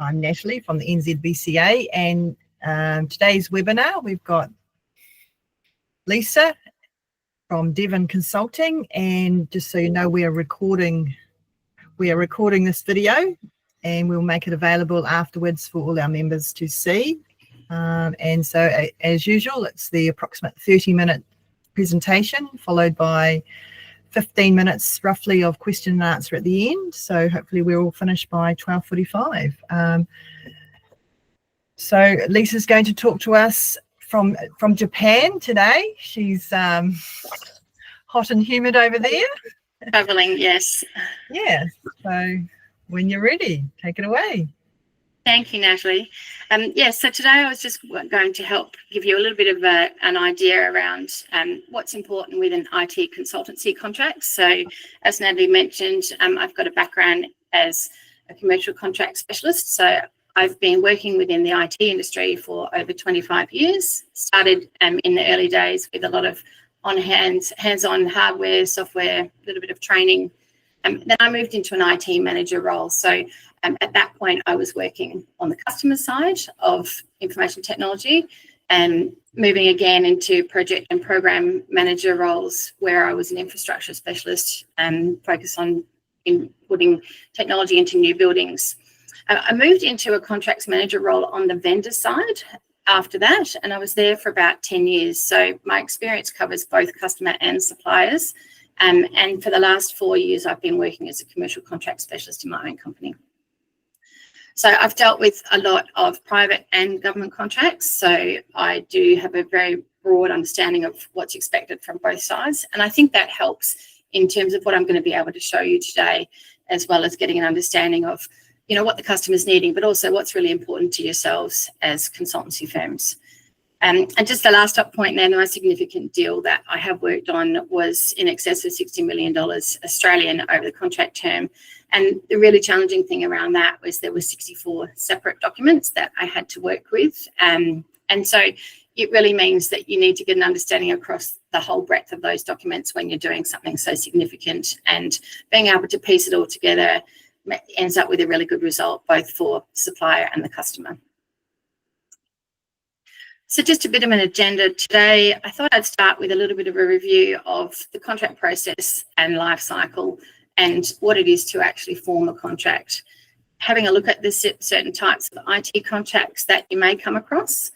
I'm Natalie from the NZBCA, and today's webinar we've got Lisa from Devon Consulting, and just so you know, we are recording this video, and we'll make it available afterwards for all our members to see. And so, as usual, it's the approximate 30-minute presentation followed by 15 minutes roughly of question and answer at the end. So hopefully we're all finished by 12:45. So Lisa's going to talk to us from Japan today. She's hot and humid over there. Traveling, yes. Yeah, so when you're ready, take it away. Thank you, Natalie. So today I was just going to help give you a little bit of an idea around what's important within IT consultancy contracts. So as Natalie mentioned, I've got a background as a commercial contract specialist. So I've been working within the IT industry for over 25 years. Started in the early days with a lot of hands-on hardware, software, a little bit of training. Then I moved into an IT manager role. So at that point, I was working on the customer side of information technology and moving again into project and program manager roles where I was an infrastructure specialist and focused on putting technology into new buildings. I moved into a contracts manager role on the vendor side after that, and I was there for about 10 years. So my experience covers both customer and suppliers. And for the last 4 years, I've been working as a commercial contract specialist in my own company. So I've dealt with a lot of private and government contracts. So I do have a very broad understanding of what's expected from both sides. And I think that helps in terms of what I'm going to be able to show you today, as well as getting an understanding of, you know, what the customer's needing, but also what's really important to yourselves as consultancy firms. And just the last up point there, the most significant deal that I have worked on was in excess of $60 million Australian over the contract term. And the really challenging thing around that was there were 64 separate documents that I had to work with. And so it really means that you need to get an understanding across the whole breadth of those documents when you're doing something so significant, and being able to piece it all together ends up with a really good result, both for the supplier and the customer. So just a bit of an agenda today. I thought I'd start with a little bit of a review of the contract process and life cycle and what it is to actually form a contract. Having a look at the certain types of IT contracts that you may come across,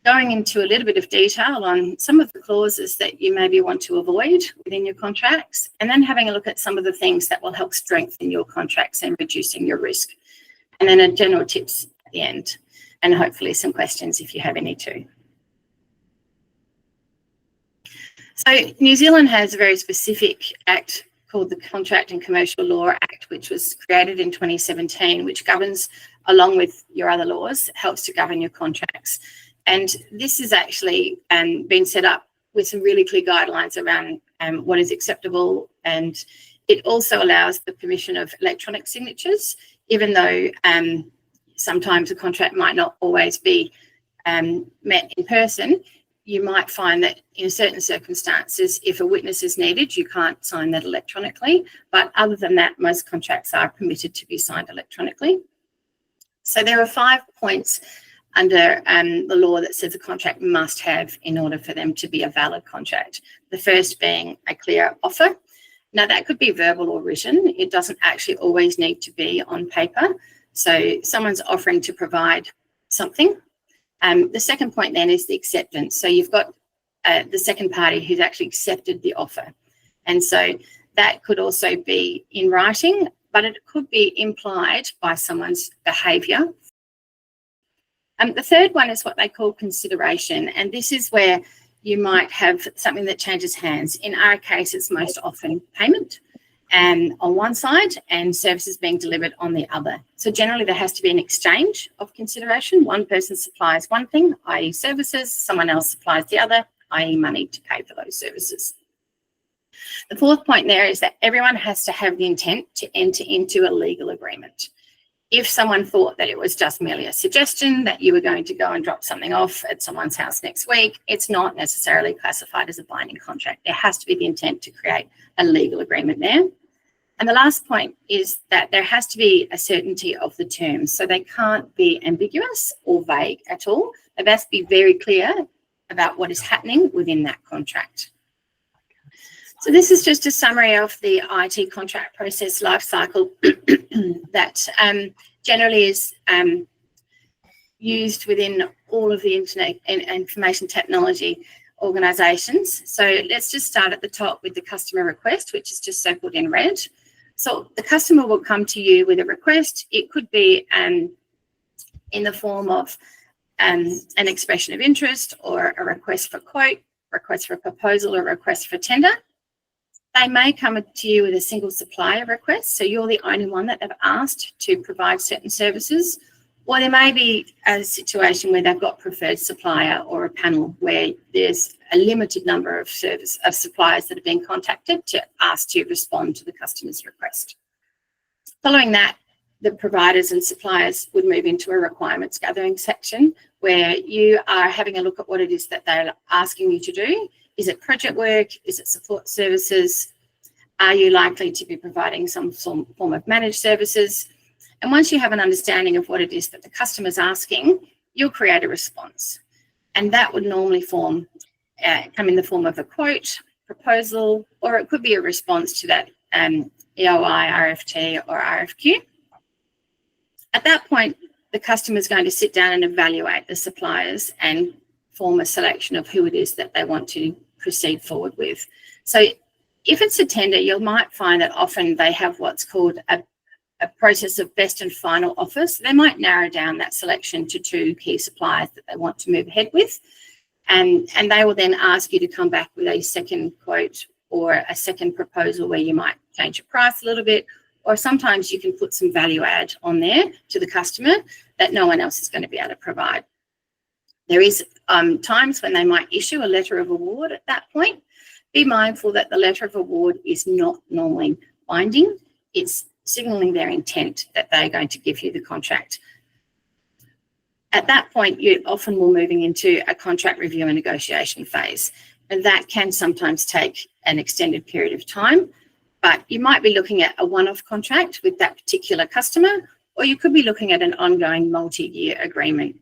going into a little bit of detail on some of the clauses that you maybe want to avoid within your contracts, and then having a look at some of the things that will help strengthen your contracts and reducing your risk. And then a general tips at the end, and hopefully some questions if you have any too. So New Zealand has a very specific act called the Contract and Commercial Law Act, which was created in 2017, which governs, along with your other laws, helps to govern your contracts. And this is actually been set up with some really clear guidelines around what is acceptable, and it also allows the permission of electronic signatures, even though sometimes a contract might not always be met in person. You might find that in certain circumstances, if a witness is needed, you can't sign that electronically. But other than that, most contracts are permitted to be signed electronically. So there are 5 points under the law that says a contract must have in order for them to be a valid contract. The first being a clear offer. Now, that could be verbal or written. It doesn't actually always need to be on paper. So someone's offering to provide something. The second point then is the acceptance. So you've got the second party who's actually accepted the offer. And so that could also be in writing, but it could be implied by someone's behaviour. The third one is what they call consideration. And this is where you might have something that changes hands. In our case, it's most often payment on one side and services being delivered on the other. So generally there has to be an exchange of consideration. One person supplies one thing, i.e. services, someone else supplies the other, i.e. money to pay for those services. The fourth point there is that everyone has to have the intent to enter into a legal agreement. If someone thought that it was just merely a suggestion that you were going to go and drop something off at someone's house next week, it's not necessarily classified as a binding contract. There has to be the intent to create a legal agreement there. And the last point is that there has to be a certainty of the terms. So they can't be ambiguous or vague at all. They have to be very clear about what is happening within that contract. So this is just a summary of the IT contract process lifecycle that generally is used within all of the internet and information technology organisations. So let's just start at the top with the customer request, which is just circled in red. So the customer will come to you with a request. It could be in the form of an expression of interest, or a request for quote, request for proposal, or request for tender. They may come to you with a single supplier request, so you're the only one that they've asked to provide certain services. Or there may be a situation where they've got preferred supplier, or a panel where there's a limited number of suppliers that have been contacted to ask to respond to the customer's request. Following that, the providers and suppliers would move into a requirements gathering section, where you are having a look at what it is that they're asking you to do. Is it project work? Is it support services? Are you likely to be providing some form of managed services? And once you have an understanding of what it is that the customer's asking, you'll create a response. And that would normally come in the form of a quote, proposal, or it could be a response to that EOI, RFT, or RFQ. At that point, the customer is going to sit down and evaluate the suppliers and form a selection of who it is that they want to proceed forward with. So if it's a tender, you might find that often they have what's called a process of best and final offer. So they might narrow down that selection to 2 key suppliers that they want to move ahead with. And they will then ask you to come back with a second quote or a second proposal, where you might change your price a little bit, or sometimes you can put some value add on there to the customer that no one else is going to be able to provide. There is times when they might issue a letter of award at that point. Be mindful that the letter of award is not normally binding. It's signalling their intent that they're going to give you the contract. At that point, you often will moving into a contract review and negotiation phase. And that can sometimes take an extended period of time, but you might be looking at a one-off contract with that particular customer, or you could be looking at an ongoing multi-year agreement.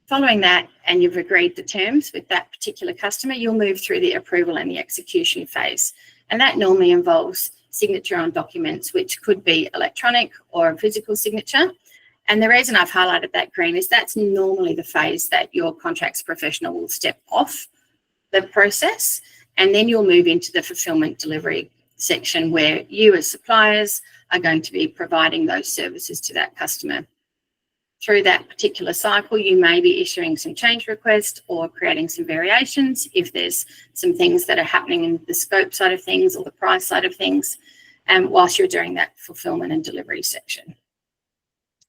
Following that, and you've agreed the terms with that particular customer, you'll move through the approval and the execution phase. And that normally involves signature on documents, which could be electronic or a physical signature. And the reason I've highlighted that green is that's normally the phase that your contracts professional will step off the process, and then you'll move into the fulfillment delivery section, where you as suppliers are going to be providing those services to that customer. Through that particular cycle, you may be issuing some change requests or creating some variations if there's some things that are happening in the scope side of things or the price side of things, whilst you're doing that fulfillment and delivery section.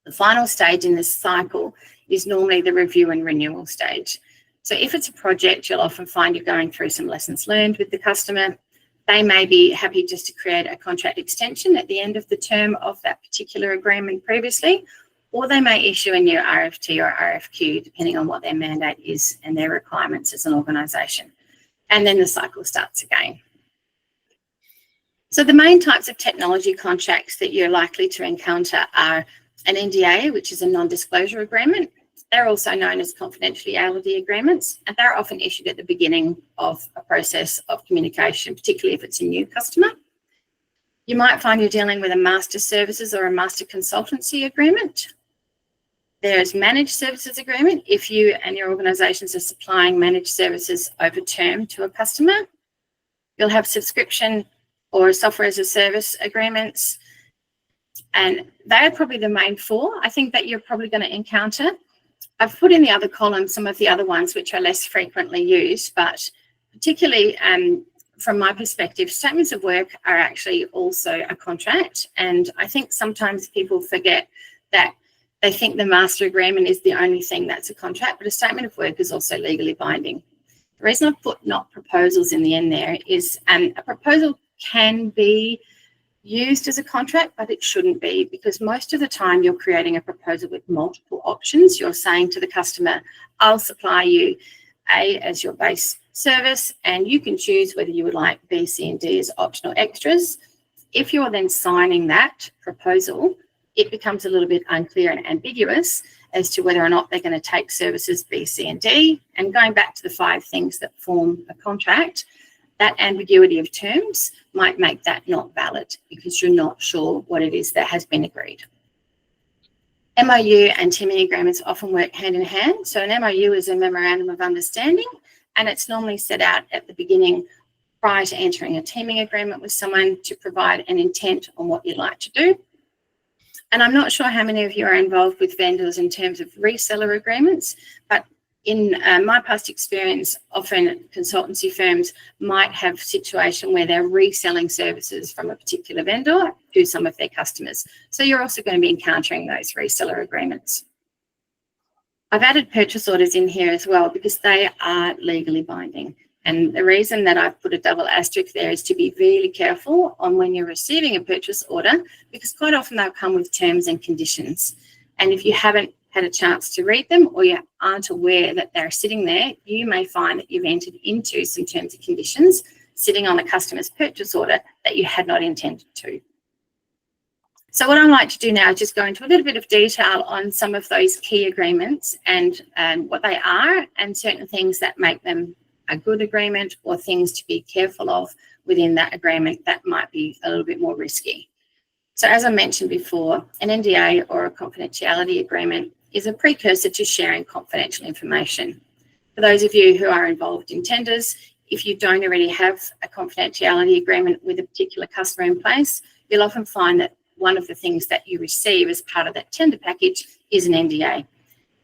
The final stage in this cycle is normally the review and renewal stage. So if it's a project, you'll often find you're going through some lessons learned with the customer. They may be happy just to create a contract extension at the end of the term of that particular agreement previously, or they may issue a new RFT or RFQ, depending on what their mandate is and their requirements as an organisation. And then the cycle starts again. So the main types of technology contracts that you're likely to encounter are an NDA, which is a non-disclosure agreement. They're also known as confidentiality agreements, and they're often issued at the beginning of a process of communication, particularly if it's a new customer. You might find you're dealing with a master services or a master consultancy agreement. There's managed services agreement if you and your organisations are supplying managed services over term to a customer. You'll have subscription or software as a service agreements, and they're probably the main 4 I think that you're probably going to encounter. I've put in the other column some of the other ones which are less frequently used, but particularly from my perspective, statements of work are actually also a contract. And I think sometimes people forget that they think the master agreement is the only thing that's a contract, but a statement of work is also legally binding. The reason I've put not proposals in the end there is a proposal can be used as a contract, but it shouldn't be, because most of the time you're creating a proposal with multiple options. You're saying to the customer, I'll supply you A as your base service, and you can choose whether you would like B, C, and D as optional extras. If you're then signing that proposal, it becomes a little bit unclear and ambiguous as to whether or not they're going to take services B, C, and D. And going back to the 5 things that form a contract, that ambiguity of terms might make that not valid because you're not sure what it is that has been agreed. MOU and teaming agreements often work hand in hand. So an MOU is a memorandum of understanding, and it's normally set out at the beginning prior to entering a teaming agreement with someone to provide an intent on what you'd like to do. And I'm not sure how many of you are involved with vendors in terms of reseller agreements, but in my past experience, often consultancy firms might have a situation where they're reselling services from a particular vendor to some of their customers. So you're also going to be encountering those reseller agreements. I've added purchase orders in here as well because they are legally binding. And the reason that I've put a double asterisk there is to be really careful on when you're receiving a purchase order, because quite often they'll come with terms and conditions. And if you haven't had a chance to read them or you aren't aware that they're sitting there, you may find that you've entered into some terms and conditions sitting on a customer's purchase order that you had not intended to. So what I'd like to do now is just go into a little bit of detail on some of those key agreements and what they are and certain things that make them a good agreement or things to be careful of within that agreement that might be a little bit more risky. So as I mentioned before, an NDA or a confidentiality agreement is a precursor to sharing confidential information. For those of you who are involved in tenders, if you don't already have a confidentiality agreement with a particular customer in place, you'll often find that one of the things that you receive as part of that tender package is an NDA.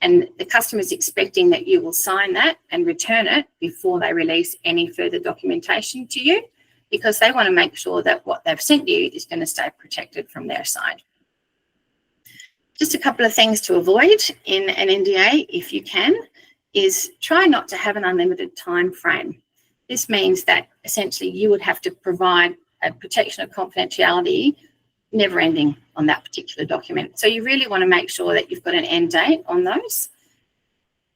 And the customer is expecting that you will sign that and return it before they release any further documentation to you, because they want to make sure that what they've sent you is going to stay protected from their side. Just a couple of things to avoid in an NDA, if you can, is try not to have an unlimited time frame. This means that essentially you would have to provide a protection of confidentiality never ending on that particular document. So you really want to make sure that you've got an end date on those.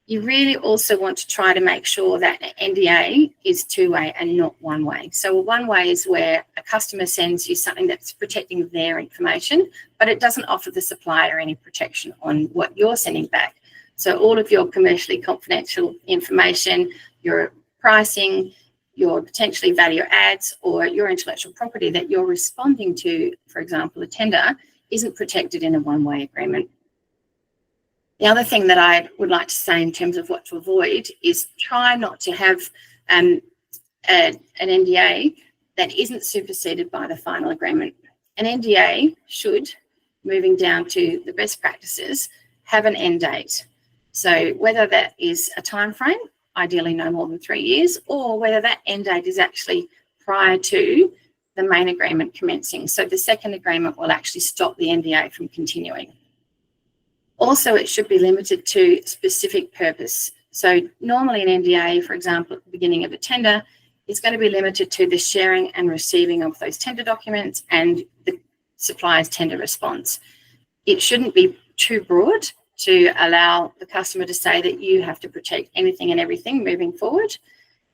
You really also want to try to make sure that an NDA is two-way and not one-way. So one-way is where a customer sends you something that's protecting their information, but it doesn't offer the supplier any protection on what you're sending back. So all of your commercially confidential information, your pricing, your potentially value adds, or your intellectual property that you're responding to, for example, a tender, isn't protected in a one-way agreement. The other thing that I would like to say in terms of what to avoid is try not to have an NDA that isn't superseded by the final agreement. An NDA should, moving down to the best practices, have an end date. So whether that is a time frame, ideally no more than 3 years, or whether that end date is actually prior to the main agreement commencing. So the second agreement will actually stop the NDA from continuing. Also, it should be limited to specific purpose. So normally an NDA, for example, at the beginning of a tender, is going to be limited to the sharing and receiving of those tender documents and the supplier's tender response. It shouldn't be too broad to allow the customer to say that you have to protect anything and everything moving forward.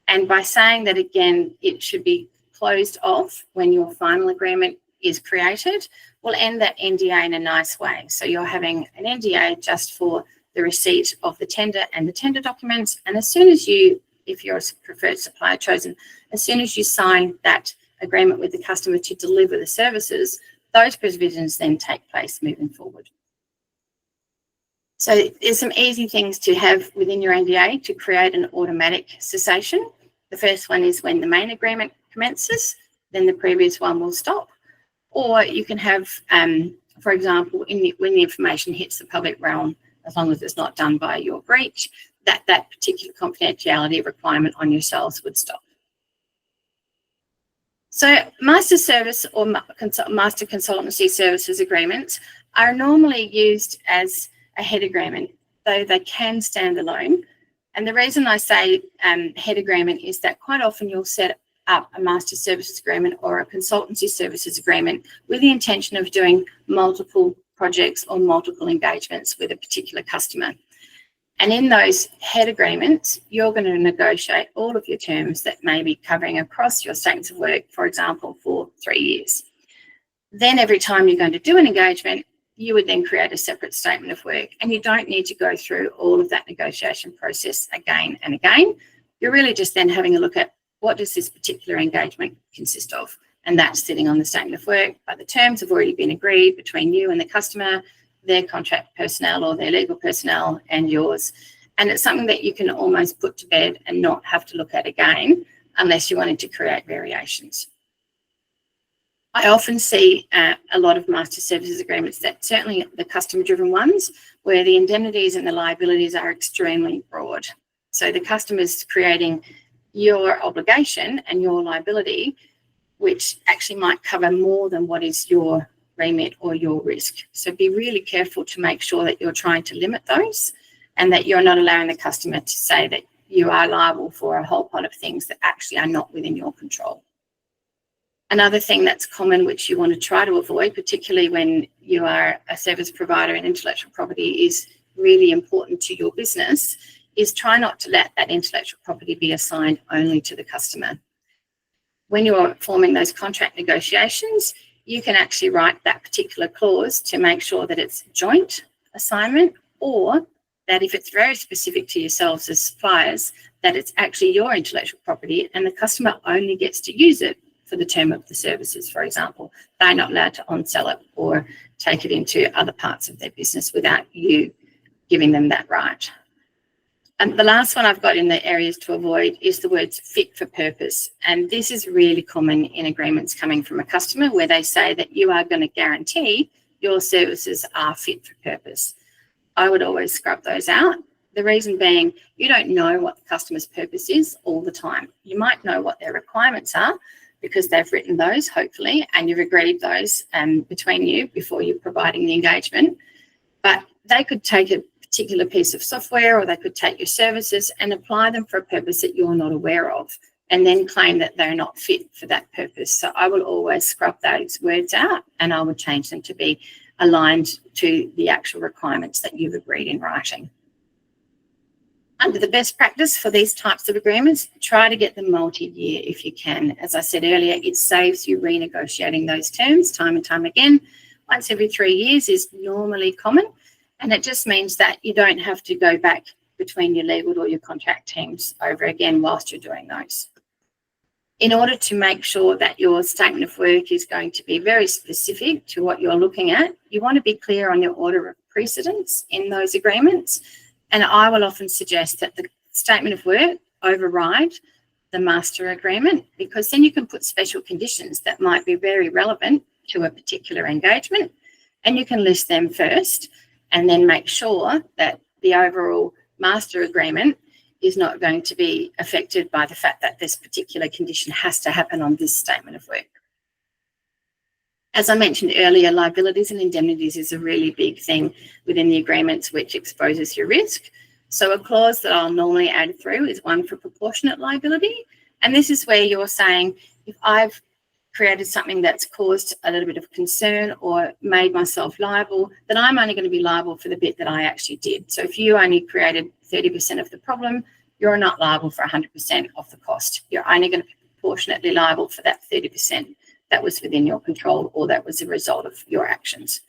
And by saying that, again, it should be closed off when your final agreement is created, will end that NDA in a nice way. So you're having an NDA just for the receipt of the tender and the tender documents. And as soon as you, if you're a preferred supplier chosen, as soon as you sign that agreement with the customer to deliver the services, those provisions then take place moving forward. So there's some easy things to have within your NDA to create an automatic cessation. The first one is when the main agreement commences, then the previous one will stop. Or you can have, for example, when the information hits the public realm, as long as it's not done by your breach, that particular confidentiality requirement on yourselves would stop. So master service or master consultancy services agreements are normally used as a head agreement, though they can stand alone. And the reason I say head agreement is that quite often you'll set up a master services agreement or a consultancy services agreement with the intention of doing multiple projects or multiple engagements with a particular customer. And in those head agreements, you're going to negotiate all of your terms that may be covering across your statements of work, for example, for 3 years. Then every time you're going to do an engagement, you would then create a separate statement of work, and you don't need to go through all of that negotiation process again and again. You're really just then having a look at what does this particular engagement consist of, and that's sitting on the statement of work, but the terms have already been agreed between you and the customer, their contract personnel or their legal personnel, and yours. And it's something that you can almost put to bed and not have to look at again unless you wanted to create variations. I often see a lot of master services agreements, that certainly the customer-driven ones, where the indemnities and the liabilities are extremely broad. So the customer's creating your obligation and your liability, which actually might cover more than what is your remit or your risk. So be really careful to make sure that you're trying to limit those, and that you're not allowing the customer to say that you are liable for a whole pot of things that actually are not within your control. Another thing that's common, which you want to try to avoid, particularly when you are a service provider and intellectual property is really important to your business, is try not to let that intellectual property be assigned only to the customer. When you're forming those contract negotiations, you can actually write that particular clause to make sure that it's joint assignment, or that if it's very specific to yourselves as suppliers, that it's actually your intellectual property and the customer only gets to use it for the term of the services, for example. They're not allowed to on-sell it or take it into other parts of their business without you giving them that right. And the last one I've got in the areas to avoid is the words fit for purpose. And this is really common in agreements coming from a customer, where they say that you are going to guarantee your services are fit for purpose. I would always scrub those out. The reason being, you don't know what the customer's purpose is all the time. You might know what their requirements are, because they've written those, hopefully, and you've agreed those between you before you're providing the engagement. But they could take a particular piece of software, or they could take your services and apply them for a purpose that you're not aware of, and then claim that they're not fit for that purpose. So I will always scrub those words out, and I would change them to be aligned to the actual requirements that you've agreed in writing. Under the best practice for these types of agreements, try to get them multi-year if you can. As I said earlier, it saves you renegotiating those terms time and time again. Once every 3 years is normally common, and it just means that you don't have to go back between your legal or your contract teams over again whilst you're doing those. In order to make sure that your statement of work is going to be very specific to what you're looking at, you want to be clear on your order of precedence in those agreements. And I will often suggest that the statement of work override the master agreement, because then you can put special conditions that might be very relevant to a particular engagement, and you can list them first and then make sure that the overall master agreement is not going to be affected by the fact that this particular condition has to happen on this statement of work. As I mentioned earlier, liabilities and indemnities is a really big thing within the agreements, which exposes your risk. So a clause that I'll normally add through is one for proportionate liability. And this is where you're saying, if I've created something that's caused a little bit of concern or made myself liable, then I'm only going to be liable for the bit that I actually did. So if you only created 30% of the problem, you're not liable for 100% of the cost. You're only going to be proportionately liable for that 30% that was within your control or that was a result of your actions.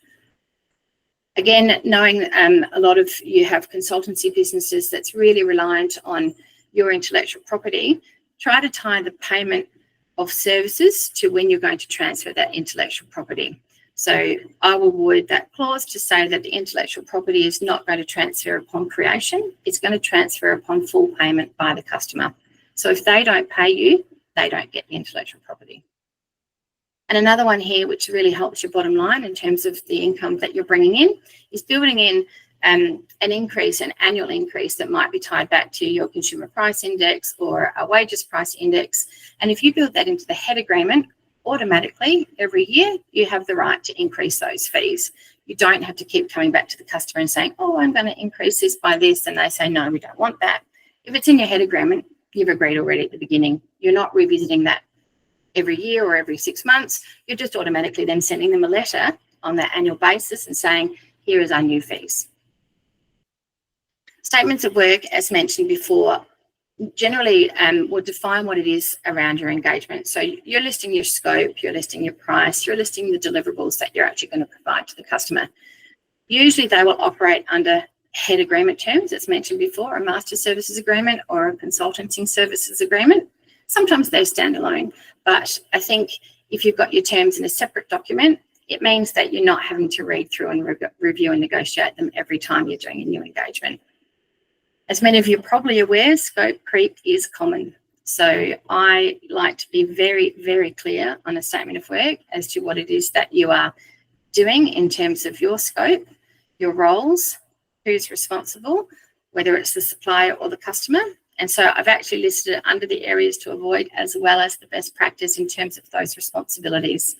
Again, knowing a lot of you have consultancy businesses that's really reliant on your intellectual property, try to tie the payment of services to when you're going to transfer that intellectual property. So I will word that clause to say that the intellectual property is not going to transfer upon creation, it's going to transfer upon full payment by the customer. So if they don't pay you, they don't get the intellectual property. And another one here, which really helps your bottom line in terms of the income that you're bringing in, is building in an increase, an annual increase that might be tied back to your consumer price index or a wages price index. And if you build that into the head agreement, automatically every year you have the right to increase those fees. You don't have to keep coming back to the customer and saying, oh, I'm going to increase this by this. And they say, no, we don't want that. If it's in your head agreement, you've agreed already at the beginning. You're not revisiting that every year or every 6 months. You're just automatically then sending them a letter on that annual basis and saying, here is our new fees. Statements of work, as mentioned before, generally will define what it is around your engagement. So you're listing your scope, you're listing your price, you're listing the deliverables that you're actually going to provide to the customer. Usually they will operate under head agreement terms, as mentioned before, a master services agreement or a consultancy services agreement. Sometimes they're standalone, but I think if you've got your terms in a separate document, it means that you're not having to read through and review and negotiate them every time you're doing a new engagement. As many of you are probably aware, scope creep is common. So I like to be very, very clear on a statement of work as to what it is that you are doing in terms of your scope, your roles, who's responsible, whether it's the supplier or the customer. And so I've actually listed it under the areas to avoid as well as the best practice in terms of those responsibilities.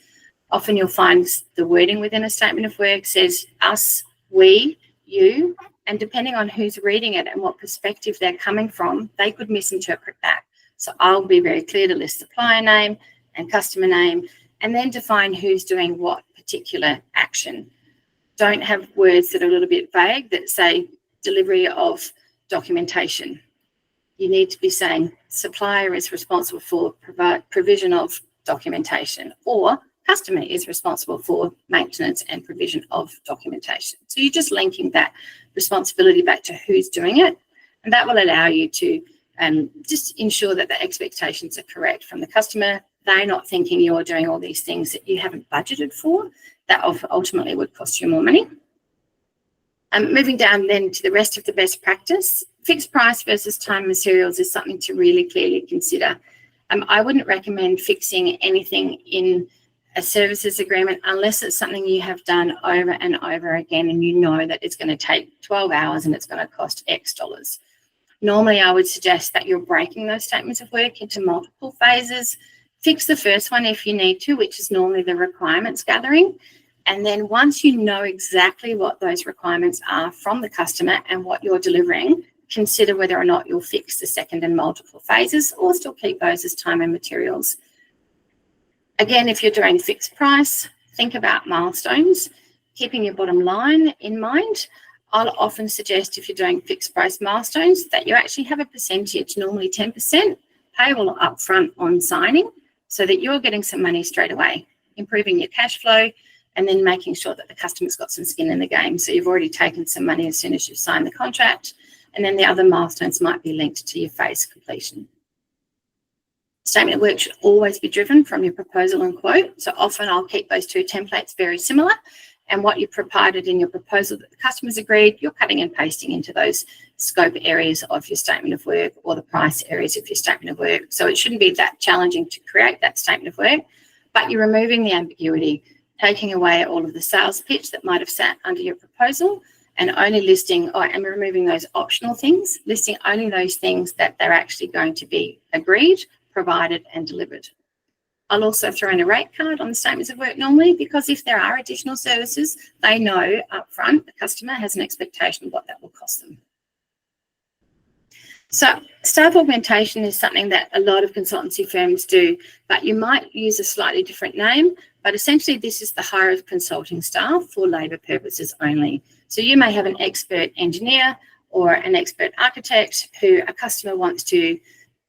Often you'll find the wording within a statement of work says us, we, you, and depending on who's reading it and what perspective they're coming from, they could misinterpret that. So I'll be very clear to list supplier name and customer name and then define who's doing what particular action. Don't have words that are a little bit vague that say delivery of documentation. You need to be saying supplier is responsible for provision of documentation, or customer is responsible for maintenance and provision of documentation. So you're just linking that responsibility back to who's doing it, and that will allow you to just ensure that the expectations are correct from the customer. They're not thinking you're doing all these things that you haven't budgeted for. That ultimately would cost you more money. Moving down then to the rest of the best practice, fixed price versus time and materials is something to really clearly consider. I wouldn't recommend fixing anything in a services agreement unless it's something you have done over and over again and you know that it's going to take 12 hours and it's going to cost X dollars. Normally, I would suggest that you're breaking those statements of work into multiple phases. Fix the first one if you need to, which is normally the requirements gathering. And then once you know exactly what those requirements are from the customer and what you're delivering, consider whether or not you'll fix the second and multiple phases or still keep those as time and materials. Again, if you're doing fixed price, think about milestones, keeping your bottom line in mind. I'll often suggest if you're doing fixed price milestones that you actually have a percentage, normally 10%, payable upfront on signing so that you're getting some money straight away, improving your cash flow, and then making sure that the customer's got some skin in the game. So you've already taken some money as soon as you've signed the contract, and then the other milestones might be linked to your phase completion. Statement of work should always be driven from your proposal and quote. So often I'll keep those two templates very similar, and what you provided in your proposal that the customer's agreed, you're cutting and pasting into those scope areas of your statement of work or the price areas of your statement of work. So it shouldn't be that challenging to create that statement of work, but you're removing the ambiguity, taking away all of the sales pitch that might have sat under your proposal and only listing, and removing those optional things, listing only those things that they're actually going to be agreed, provided and delivered. I'll also throw in a rate card on the statements of work normally, because if there are additional services, they know upfront the customer has an expectation of what that will cost them. So staff augmentation is something that a lot of consultancy firms do, but you might use a slightly different name. But essentially, this is the hire of consulting staff for labour purposes only. So you may have an expert engineer or an expert architect who a customer wants to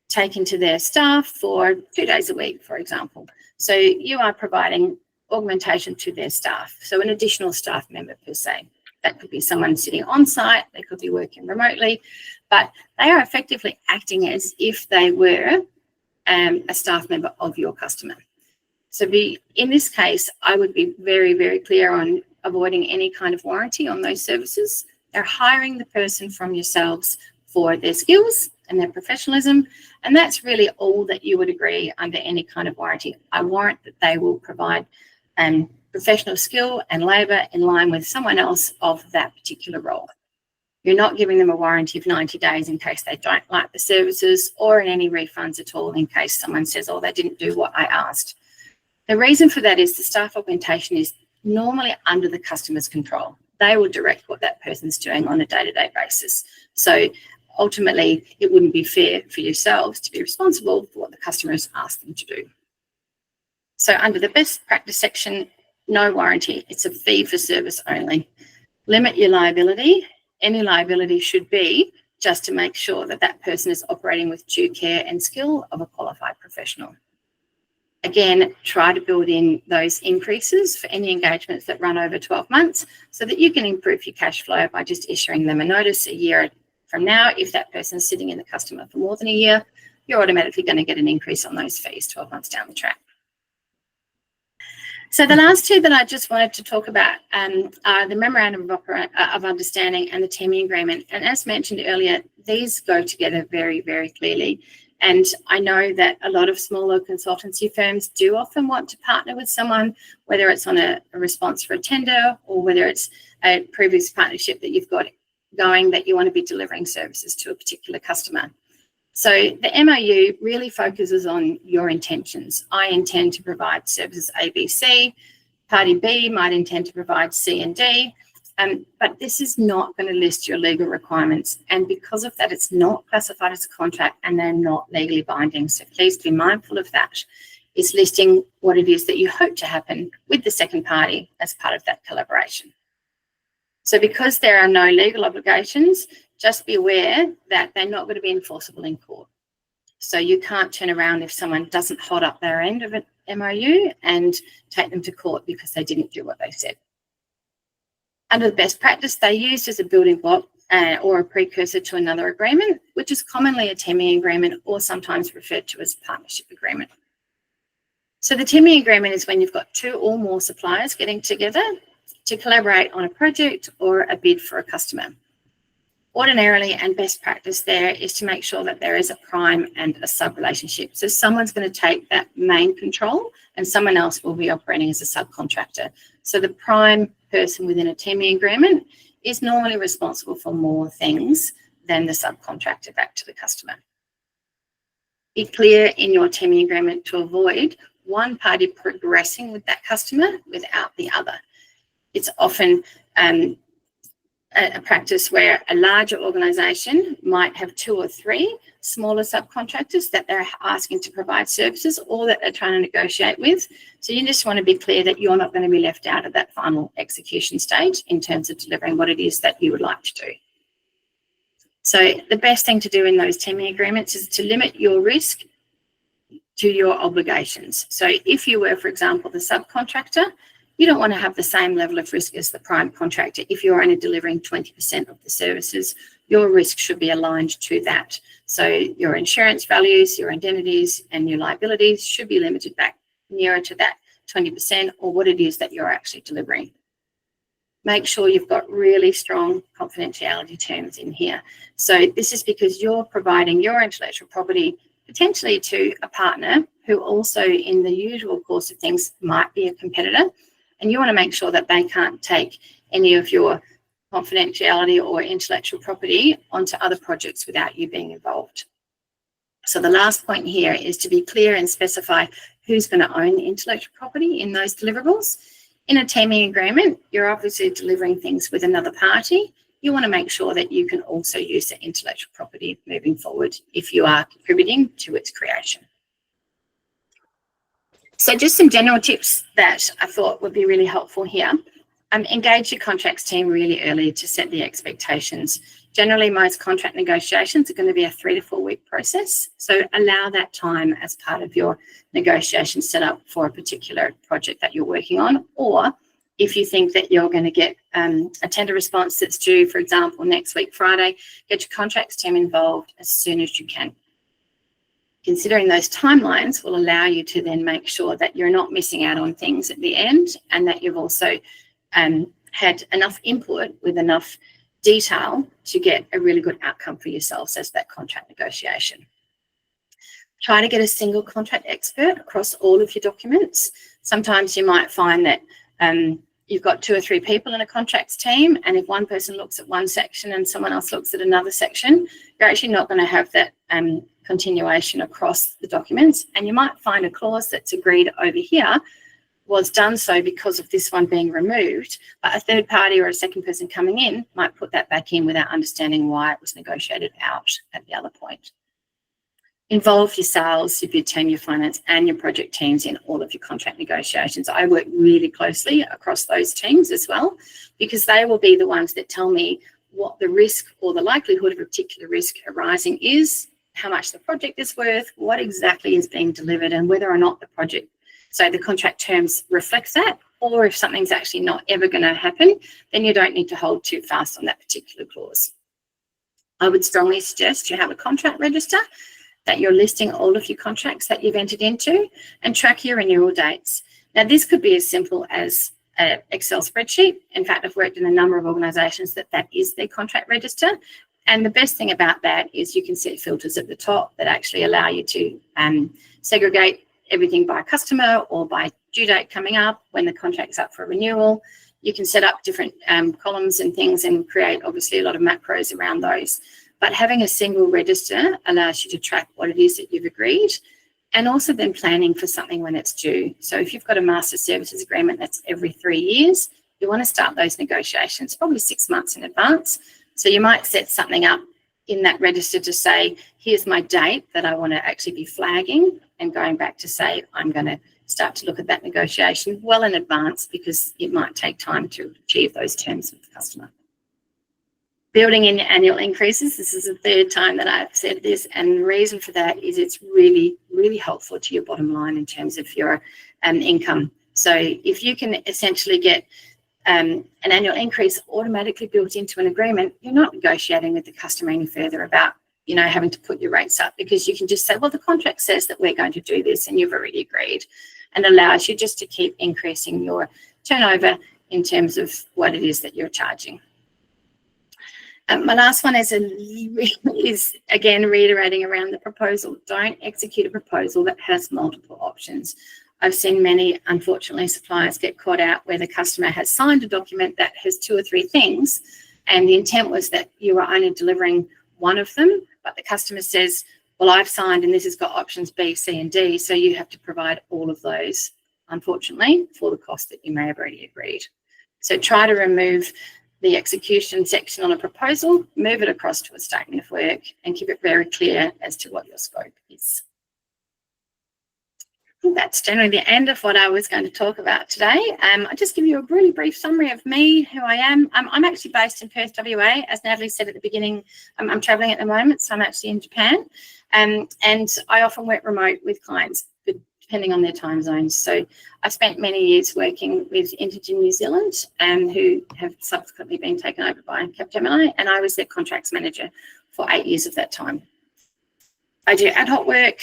take into their staff for 2 days a week, for example. So you are providing augmentation to their staff. So an additional staff member per se. That could be someone sitting on site, they could be working remotely, but they are effectively acting as if they were a staff member of your customer. So in this case, I would be very, very clear on avoiding any kind of warranty on those services. They're hiring the person from yourselves for their skills and their professionalism, and that's really all that you would agree under any kind of warranty. I warrant that they will provide professional skill and labour in line with someone else of that particular role. You're not giving them a warranty of 90 days in case they don't like the services, or in any refunds at all in case someone says, oh, they didn't do what I asked. The reason for that is the staff augmentation is normally under the customer's control. They will direct what that person's doing on a day-to-day basis. So ultimately, it wouldn't be fair for yourselves to be responsible for what the customer has asked them to do. So under the best practice section, no warranty. It's a fee for service only. Limit your liability. Any liability should be just to make sure that that person is operating with due care and skill of a qualified professional. Again, try to build in those increases for any engagements that run over 12 months so that you can improve your cash flow by just issuing them a notice a year from now. If that person's sitting in the customer for more than a year, you're automatically going to get an increase on those fees 12 months down the track. So the last two that I just wanted to talk about are the Memorandum of Understanding and the teaming agreement. And as mentioned earlier, these go together very, very clearly. And I know that a lot of smaller consultancy firms do often want to partner with someone, whether it's on a response for a tender or whether it's a previous partnership that you've got going that you want to be delivering services to a particular customer. So the MOU really focuses on your intentions. I intend to provide services A, B, C. Party B might intend to provide C and D. But this is not going to list your legal requirements. And because of that, it's not classified as a contract and they're not legally binding. So please be mindful of that. It's listing what it is that you hope to happen with the second party as part of that collaboration. So because there are no legal obligations, just be aware that they're not going to be enforceable in court. So you can't turn around if someone doesn't hold up their end of an MOU and take them to court because they didn't do what they said. Under the best practice, they used as a building block or a precursor to another agreement, which is commonly a teaming agreement or sometimes referred to as partnership agreement. So the teaming agreement is when you've got two or more suppliers getting together to collaborate on a project or a bid for a customer. Ordinarily and best practice there is to make sure that there is a prime and a sub relationship. So someone's going to take that main control and someone else will be operating as a subcontractor. So the prime person within a teaming agreement is normally responsible for more things than the subcontractor back to the customer. Be clear in your teaming agreement to avoid one party progressing with that customer without the other. It's often a practice where a larger organisation might have two or three smaller subcontractors that they're asking to provide services or that they're trying to negotiate with. So you just want to be clear that you're not going to be left out of that final execution stage in terms of delivering what it is that you would like to do. So the best thing to do in those teaming agreements is to limit your risk to your obligations. So if you were, for example, the subcontractor, you don't want to have the same level of risk as the prime contractor. If you're only delivering 20% of the services, your risk should be aligned to that. So your insurance values, your indemnities, and your liabilities should be limited back nearer to that 20% or what it is that you're actually delivering. Make sure you've got really strong confidentiality terms in here. So this is because you're providing your intellectual property potentially to a partner who also in the usual course of things might be a competitor. And you want to make sure that they can't take any of your confidentiality or intellectual property onto other projects without you being involved. So the last point here is to be clear and specify who's going to own the intellectual property in those deliverables. In a teaming agreement, you're obviously delivering things with another party. You want to make sure that you can also use the intellectual property moving forward if you are contributing to its creation. So just some general tips that I thought would be really helpful here. Engage your contracts team really early to set the expectations. Generally, most contract negotiations are going to be a 3 to 4 week process. So allow that time as part of your negotiation setup for a particular project that you're working on. Or if you think that you're going to get a tender response that's due, for example, next week, Friday, get your contracts team involved as soon as you can. Considering those timelines will allow you to then make sure that you're not missing out on things at the end and that you've also had enough input with enough detail to get a really good outcome for yourselves as that contract negotiation. Try to get a single contract expert across all of your documents. Sometimes you might find that you've got 2 or 3 people in a contracts team, and if one person looks at one section and someone else looks at another section, you're actually not going to have that continuation across the documents. And you might find a clause that's agreed over here was done so because of this one being removed, but a third party or a second person coming in might put that back in without understanding why it was negotiated out at the other point. Involve your sales, your bid team, your finance, and your project teams in all of your contract negotiations. I work really closely across those teams as well, because they will be the ones that tell me what the risk or the likelihood of a particular risk arising is, how much the project is worth, what exactly is being delivered, and whether or not the project, so the contract terms reflects that, or if something's actually not ever going to happen, then you don't need to hold too fast on that particular clause. I would strongly suggest you have a contract register, that you're listing all of your contracts that you've entered into, and track your renewal dates. Now, this could be as simple as an Excel spreadsheet. In fact, I've worked in a number of organisations that is their contract register. And the best thing about that is you can set filters at the top that actually allow you to segregate everything by customer or by due date coming up when the contract's up for renewal. You can set up different columns and things and create obviously a lot of macros around those. But having a single register allows you to track what it is that you've agreed, and also then planning for something when it's due. So if you've got a master services agreement that's every 3 years, you want to start those negotiations probably 6 months in advance. So you might set something up in that register to say, here's my date that I want to actually be flagging, and going back to say, I'm going to start to look at that negotiation well in advance, because it might take time to achieve those terms with the customer. Building in annual increases, this is the third time that I've said this, and the reason for that is it's really, really helpful to your bottom line in terms of your income. So if you can essentially get an annual increase automatically built into an agreement, you're not negotiating with the customer any further about, you know, having to put your rates up, because you can just say, well, the contract says that we're going to do this and you've already agreed, and allows you just to keep increasing your turnover in terms of what it is that you're charging. My last one is again reiterating around the proposal. Don't execute a proposal that has multiple options. I've seen many, unfortunately, suppliers get caught out where the customer has signed a document that has 2 or 3 things, and the intent was that you are only delivering one of them, but the customer says, well, I've signed and this has got options B, C, and D, so you have to provide all of those, unfortunately, for the cost that you may have already agreed. So try to remove the execution section on a proposal, move it across to a statement of work, and keep it very clear as to what your scope is. I think that's generally the end of what I was going to talk about today. I'll just give you a really brief summary of me, who I am. I'm actually based in Perth, WA. As Natalie said at the beginning, I'm travelling at the moment, so I'm actually in Japan. And I often work remote with clients, depending on their time zones. So I've spent many years working with Intergen New Zealand, who have subsequently been taken over by Capgemini, and I was their contracts manager for 8 years of that time. I do ad hoc work.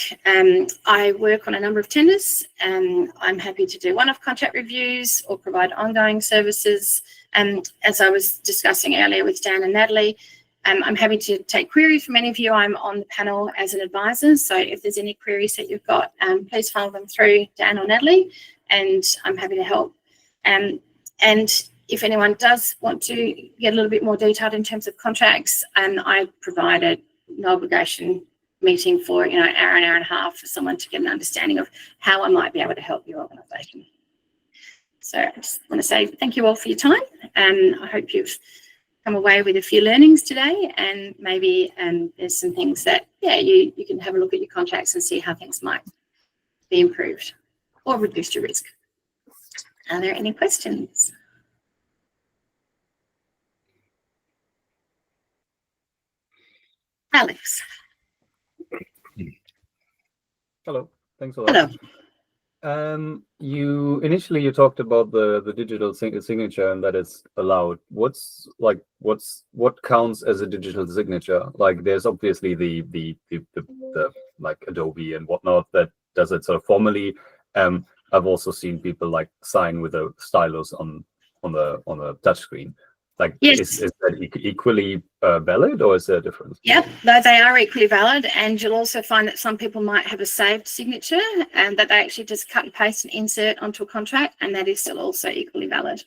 I work on a number of tenders, and I'm happy to do one-off contract reviews or provide ongoing services. As I was discussing earlier with Dan and Natalie, I'm happy to take queries from any of you. I'm on the panel as an advisor, so if there's any queries that you've got, please funnel them through Dan or Natalie, and I'm happy to help. And if anyone does want to get a little bit more detailed in terms of contracts, I provide a no obligation meeting for an hour and a half for someone to get an understanding of how I might be able to help your organisation. So I just want to say thank you all for your time, and I hope you've come away with a few learnings today, and maybe there's some things that you can have a look at your contracts and see how things might be improved or reduce your risk. Are there any questions? Alex. Hello, thanks a lot. Hello. You talked about the digital signature and that it's allowed. What counts as a digital signature? Like, there's obviously the like Adobe and whatnot that does it sort of formally. I've also seen people like sign with a stylus on the touchscreen. Like, yes. Is that equally valid, or is there a difference? Yep, no, they are equally valid, and you'll also find that some people might have a saved signature and that they actually just cut and paste and insert onto a contract, and that is still also equally valid.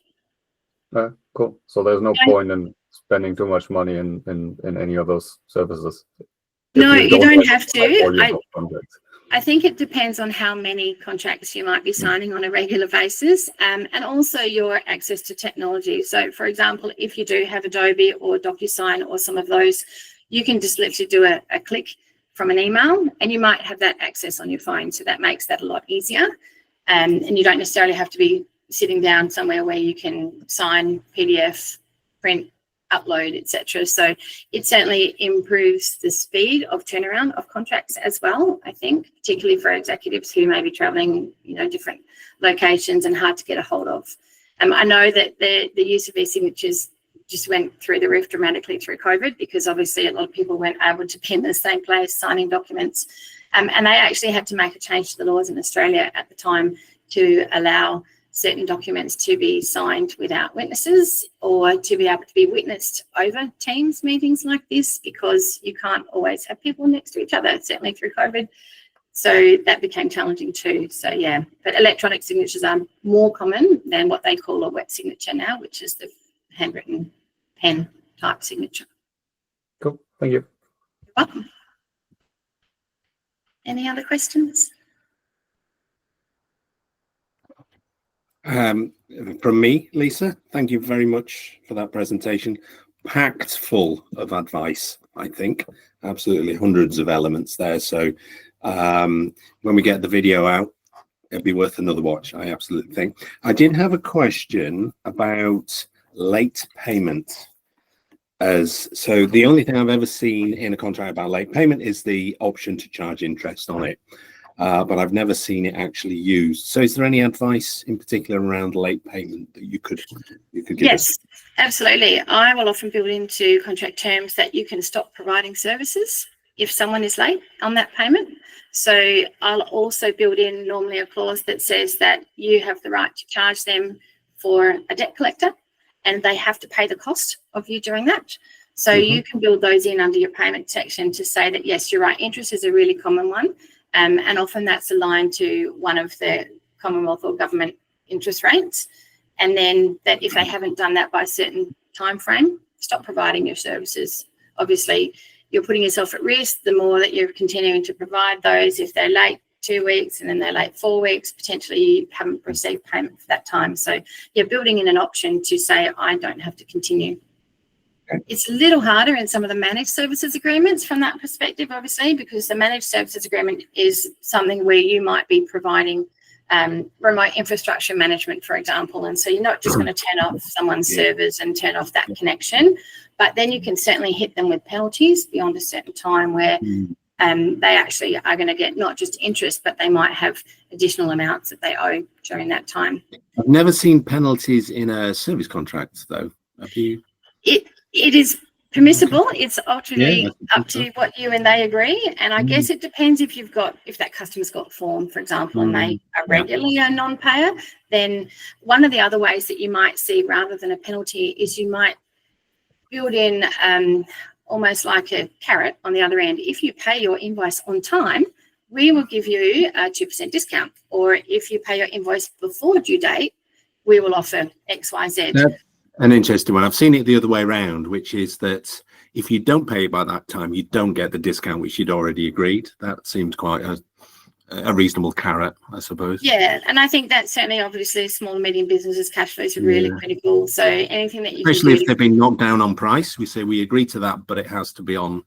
Cool. So there's no point in spending too much money in any of those services. No, you don't have to. I think it depends on how many contracts you might be signing on a regular basis, and also your access to technology. So, for example, if you do have Adobe or DocuSign or some of those, you can just literally do a click from an email, and you might have that access on your phone. So that makes that a lot easier, and you don't necessarily have to be sitting down somewhere where you can sign, PDF, print, upload, etc. So it certainly improves the speed of turnaround of contracts as well, I think, particularly for executives who may be travelling, different locations and hard to get a hold of. I know that the use of e-signatures just went through the roof dramatically through COVID, because obviously a lot of people weren't able to be in the same place signing documents. And they actually had to make a change to the laws in Australia at the time to allow certain documents to be signed without witnesses, or to be able to be witnessed over Teams meetings like this, because you can't always have people next to each other, certainly through COVID. So that became challenging too. So yeah, but electronic signatures are more common than what they call a wet signature now, which is the handwritten pen type signature. Cool, thank you. You're welcome. Any other questions? From me, Lisa, thank you very much for that presentation. Packed full of advice, I think. Absolutely hundreds of elements there. So when we get the video out, it'll be worth another watch, I absolutely think. I did have a question about late payment. So the only thing I've ever seen in a contract about late payment is the option to charge interest on it. But I've never seen it actually used. So is there any advice in particular around late payment that you could give Yes, us? absolutely. I will often build into contract terms that you can stop providing services if someone is late on that payment. So I'll also build in normally a clause that says that you have the right to charge them for a debt collector, and they have to pay the cost of you doing that. So you can build those in under your payment section to say that, yes, you're right, interest is a really common one. And often that's aligned to one of the Commonwealth or government interest rates. And then that if they haven't done that by a certain time frame, stop providing your services. Obviously, you're putting yourself at risk the more that you're continuing to provide those. If they're late 2 weeks and then they're late 4 weeks, potentially you haven't received payment for that time. So you're building in an option to say, I don't have to continue. It's a little harder in some of the managed services agreements from that perspective, obviously, because the managed services agreement is something where you might be providing remote infrastructure management, for example. And so you're not just going to turn off someone's servers and turn off that connection, but then you can certainly hit them with penalties beyond a certain time where they actually are going to get not just interest, but they might have additional amounts that they owe during that time. I've never seen penalties in a service contract, though. Have you? It is permissible. It's ultimately up to what you and they agree. And I guess it depends if that customer's got form, for example, and they are regularly a non-payer, then one of the other ways that you might see rather than a penalty is you might build in almost like a carrot on the other end. If you pay your invoice on time, we will give you a 2% discount. Or if you pay your invoice before due date, we will offer X, Y, Z. An interesting one. I've seen it the other way around, which is that if you don't pay by that time, you don't get the discount which you'd already agreed. That seems quite a reasonable carrot, I suppose. Yeah, and I think that certainly, obviously, small and medium businesses' cash flows are really critical. So anything that you especially can do, if they've been knocked down on price, we say we agree to that, but it has to be on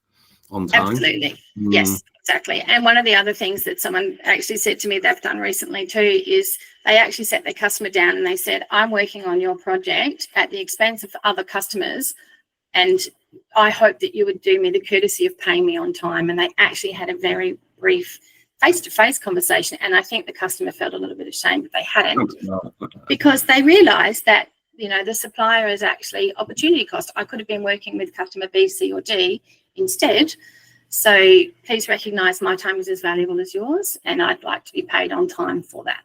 time. Absolutely. Yes, exactly. And one of the other things that someone actually said to me they've done recently too is they actually set their customer down and they said, I'm working on your project at the expense of other customers, and I hope that you would do me the courtesy of paying me on time. And they actually had a very brief face-to-face conversation, and I think the customer felt a little bit ashamed that they hadn't, because they realised that the supplier is actually opportunity cost. I could have been working with customer B, C, or D instead. So please recognise my time is as valuable as yours, and I'd like to be paid on time for that.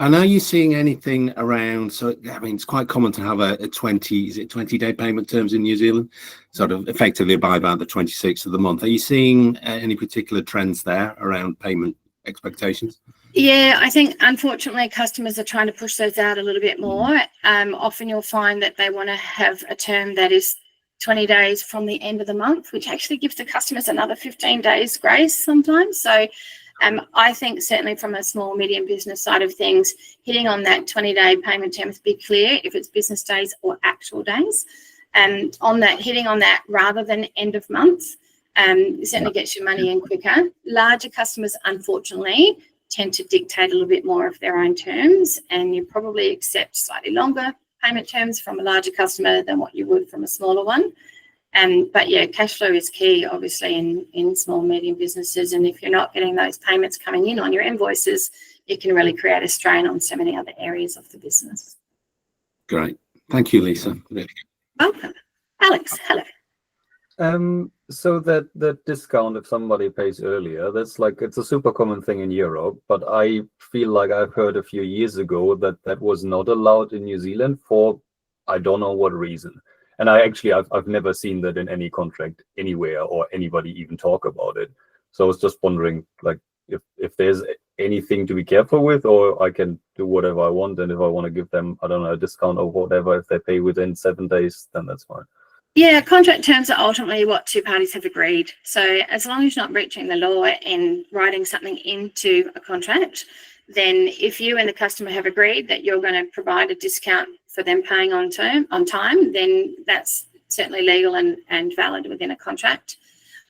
And are you seeing anything around? So, I mean, it's quite common to have a 20-day payment terms in New Zealand, sort of effectively by about the 26th of the month. Are you seeing any particular trends there around payment expectations? Yeah, I think unfortunately customers are trying to push those out a little bit more. Often you'll find that they want to have a term that is 20 days from the end of the month, which actually gives the customers another 15 days grace sometimes. So I think certainly from a small, medium business side of things, hitting on that 20-day payment terms, be clear if it's business days or actual days. And on that, hitting on that rather than end of month, certainly gets your money in quicker. Larger customers, unfortunately, tend to dictate a little bit more of their own terms, and you probably accept slightly longer payment terms from a larger customer than what you would from a smaller one. But yeah, cash flow is key, obviously, in small and medium businesses. And if you're not getting those payments coming in on your invoices, it can really create a strain on so many other areas of the business. Great. Thank you, Lisa. Really. Welcome. Alex, hello. So that discount, if somebody pays earlier, that's like, it's a super common thing in Europe, but I feel like I've heard a few years ago that was not allowed in New Zealand for I don't know what reason. And I've never seen that in any contract anywhere or anybody even talk about it. So I was just wondering, like, if there's anything to be careful with, or I can do whatever I want, and if I want to give them, I don't know, a discount or whatever, if they pay within 7 days, then that's fine. Yeah, contract terms are ultimately what two parties have agreed. So as long as you're not breaching the law and writing something into a contract, then if you and the customer have agreed that you're going to provide a discount for them paying on time, then that's certainly legal and valid within a contract.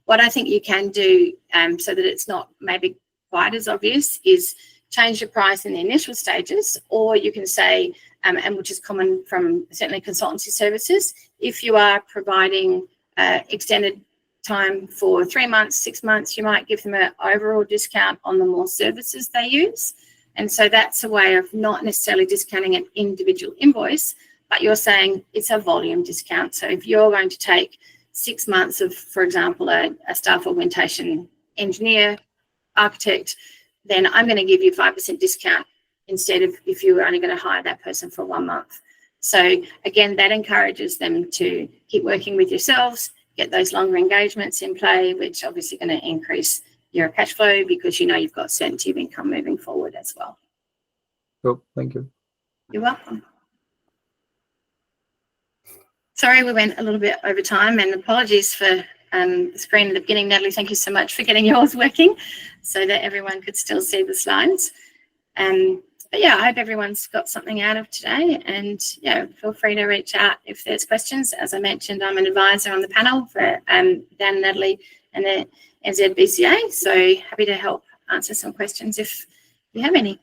What I think you can do so that it's not maybe quite as obvious is change your price in the initial stages, or you can say, and which is common from certainly consultancy services, if you are providing extended time for 3 months, 6 months, you might give them an overall discount on the more services they use. And so that's a way of not necessarily discounting an individual invoice, but you're saying it's a volume discount. So if you're going to take 6 months of, for example, a staff augmentation engineer, architect, then I'm going to give you 5% discount instead of if you were only going to hire that person for 1 month. So again, that encourages them to keep working with yourselves, get those longer engagements in play, which obviously going to increase your cash flow because you know you've got certainty of income moving forward as well. Cool, thank you. You're welcome. Sorry, we went a little bit over time, and apologies for the screen at the beginning. Natalie, thank you so much for getting yours working so that everyone could still see the slides. But yeah, I hope everyone's got something out of today, and yeah, feel free to reach out if there's questions. As I mentioned, I'm an advisor on the panel for Dan, Natalie, and the NZBCA, so happy to help answer some questions if you have any.